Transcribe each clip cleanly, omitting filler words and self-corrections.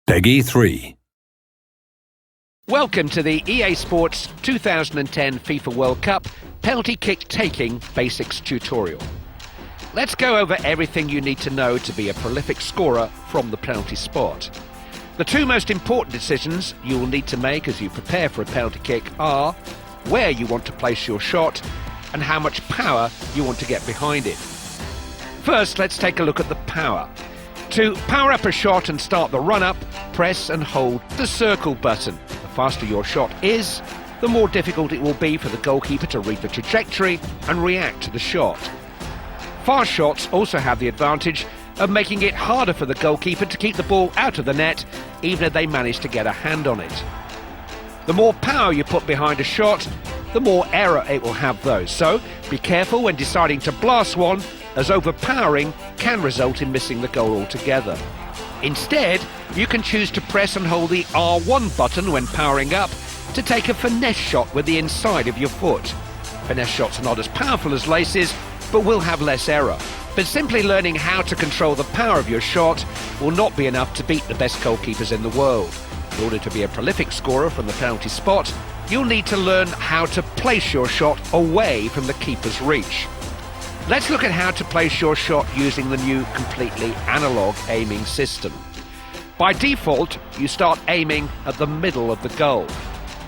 Peggy 3. Welcome to the EA Sports 2010 FIFA World Cup penalty kick taking basics tutorial. Let's go over everything you need to know to be a prolific scorer from the penalty spot. The two most important decisions you will need to make as you prepare for a penalty kick are where you want to place your shot and how much power you want to get behind it. First, let's take a look at the power. To power up a shot and start the run-up, press and hold the circle button. The faster your shot is, the more difficult it will be for the goalkeeper to read the trajectory and react to the shot. Fast shots also have the advantage of making it harder for the goalkeeper to keep the ball out of the net, even if they manage to get a hand on it. The more power you put behind a shot, the more error it will have though. So be careful when deciding to blast one, as overpowering can result in missing the goal altogether. Instead, you can choose to press and hold the R1 button when powering up to take a finesse shot with the inside of your foot. Finesse shots are not as powerful as laces, but will have less error. But simply learning how to control the power of your shot will not be enough to beat the best goalkeepers in the world. In order to be a prolific scorer from the penalty spot, you'll need to learn how to place your shot away from the keeper's reach. Let's look at how to place your shot using the new completely analog aiming system. By default, you start aiming at the middle of the goal.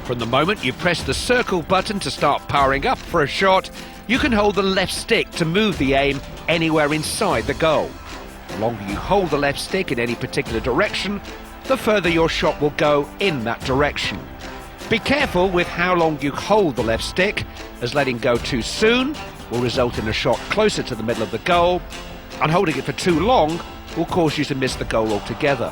From the moment you press the circle button to start powering up for a shot, you can hold the left stick to move the aim anywhere inside the goal. The longer you hold the left stick in any particular direction, the further your shot will go in that direction. Be careful with how long you hold the left stick, as letting go too soon will result in a shot closer to the middle of the goal, and holding it for too long will cause you to miss the goal altogether.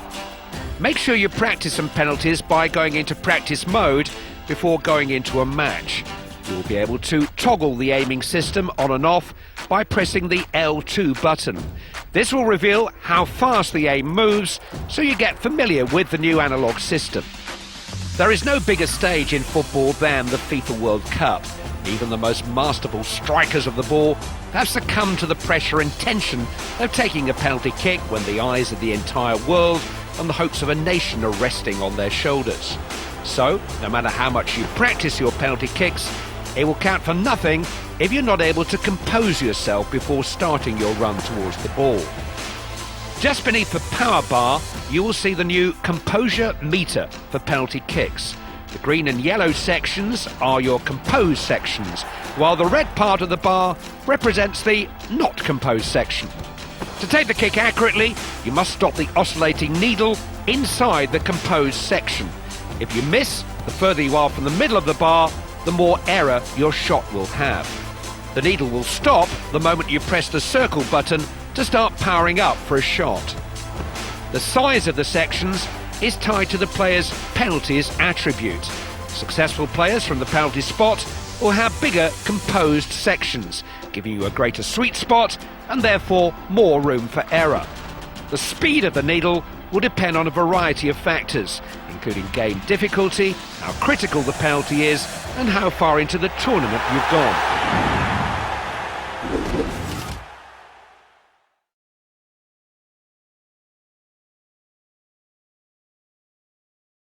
Make sure you practice some penalties by going into practice mode before going into a match. You will be able to toggle the aiming system on and off by pressing the L2 button. This will reveal how fast the aim moves, so you get familiar with the new analog system. There is no bigger stage in football than the FIFA World Cup. Even the most masterful strikers of the ball have succumbed to the pressure and tension of taking a penalty kick when the eyes of the entire world and the hopes of a nation are resting on their shoulders. So, no matter how much you practice your penalty kicks, it will count for nothing if you're not able to compose yourself before starting your run towards the ball. Just beneath the power bar, you will see the new composure meter for penalty kicks. The green and yellow sections are your composed sections, while the red part of the bar represents the not composed section. To take the kick accurately, you must stop the oscillating needle inside the composed section. If you miss, the further you are from the middle of the bar, the more error your shot will have. The needle will stop the moment you press the circle button to start powering up for a shot. The size of the sections is tied to the player's penalties attribute. Successful players from the penalty spot will have bigger composed sections, giving you a greater sweet spot and therefore more room for error. The speed of the needle will depend on a variety of factors, including game difficulty, how critical the penalty is, and how far into the tournament you've gone.